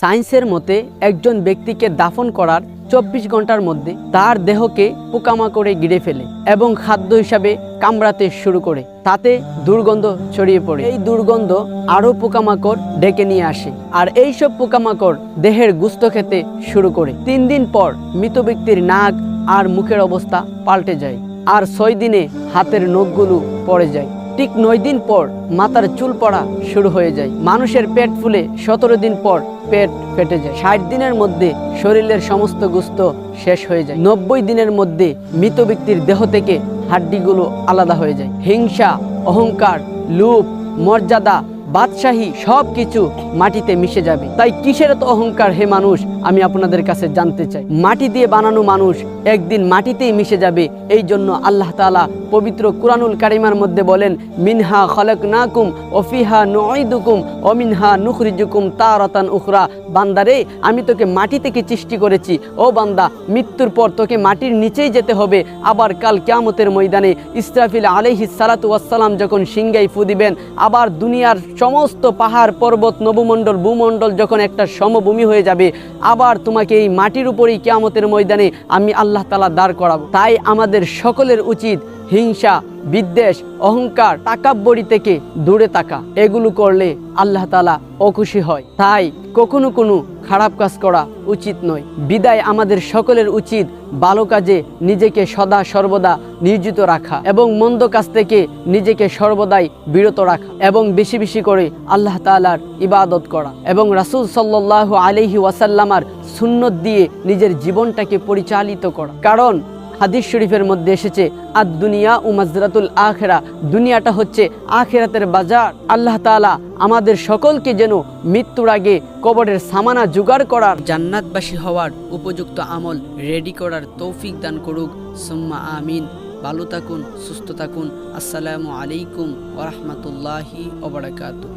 সায়েন্সের মতে একজন ব্যক্তিকে দাফন করার 24 ঘন্টার মধ্যে তার দেহকে পোকামাকড়ে ঘিরে ফেলে এবং খাদ্য হিসাবে কামড়াতে শুরু করে, তাতে দুর্গন্ধ ছড়িয়ে পড়ে। এই দুর্গন্ধ আরও পোকামাকড় ডেকে নিয়ে আসে, আর এইসব পোকামাকড় দেহের গুস্ত খেতে শুরু করে। 3 দিন পর মৃত ব্যক্তির নাক আর মুখের অবস্থা পাল্টে যায়, আর 6 দিনে হাতের নখগুলো পড়ে যায়। ঠিক 9 দিন পর মাথার চুল পড়া শুরু হয়ে যায়। মানুষের পেট ফুলে 17 দিন পর পেট ফেটে যায়। 60 দিনের মধ্যে শরীরের সমস্ত গোস্ত শেষ হয়ে যায়। 90 দিনের মধ্যে মৃত ব্যক্তির দেহ থেকে হাড্ডিগুলো আলাদা হয়ে যায়। হিংসা, অহংকার, লোভ, মর্যাদা, বাদশাহী সব কিছু মাটিতে মিশে যাবে। তাই কিসের এত অহংকার হে মানুষ, আমি আপনাদের কাছে জানতে চাই। মাটি দিয়ে বানানো মানুষ একদিন মাটিতেই মিশে যাবে। এই জন্য আল্লাহ তাআলা পবিত্র কুরআনুল কারিমার মধ্যে বলেন, মিনহা খলাকনাকুম ওয়া ফিহা নুঈদুকুম ওয়া মিনহা নুখরিজুকুম তারাতান উখরা। বান্দারে, আমি তোকে মাটি থেকে সৃষ্টি করেছি। ও বান্দা, মৃত্যুর পর তোকে মাটির নিচেই যেতে হবে। আবার কাল কিয়ামতের ময়দানে ইসরাফিল আলাইহিস সালাতু ওয়াস সালাম যখন সিংহায় ফু দিবেন, আবার দুনিয়ার সমস্ত পাহাড় পর্বত নবমণ্ডল ভূমণ্ডল যখন একটা সমভূমি হয়ে যাবে, আবার তোমাকে এই মাটির উপরেই কিয়ামতের ময়দানে আমি আল্লাহ তাআলা দাঁড় করাবো। তাই আমাদের সকলের উচিত হিংসা, বিদ্বেষ, অহংকার, তাকাব্বরি থেকে দূরে থাকা। এগুলো করলে আল্লাহ তাআলা অখুশি হয়। তাই কখনো কোনো খারাপ কাজ করা উচিত নয়। বিদায় আমাদের সকলের উচিত ভালো কাজে নিজেকে সদা সর্বদা নিয়োজিত রাখা এবং মন্দ কাজ থেকে নিজেকে সর্বদাই বিরত রাখা এবং বেশি বেশি করে আল্লাহ তাআলার ইবাদত করা এবং রাসূল সাল্লাল্লাহু আলাইহি ওয়াসাল্লামার সুন্নত দিয়ে নিজের জীবনটাকে পরিচালিত করা। কারণ হাদিস শরীফের মধ্যে এসেছে, আদ দুনিয়া ও মাজরাতুল আখিরা, দুনিয়াটা হচ্ছে আখিরাতের বাজার। আল্লাহ তাআলা আমাদের সকলকে যেন মৃত্যুর আগে কবরের সামানা জোগাড় করার, জান্নাতবাসী হওয়ার উপযুক্ত আমল রেডি করার তৌফিক দান করুক। সুম্মা আমিন। ভালো থাকুন, সুস্থ থাকুন। আসসালামু আলাইকুম ওয়া রাহমাতুল্লাহি ওয়া বারাকাতুহু।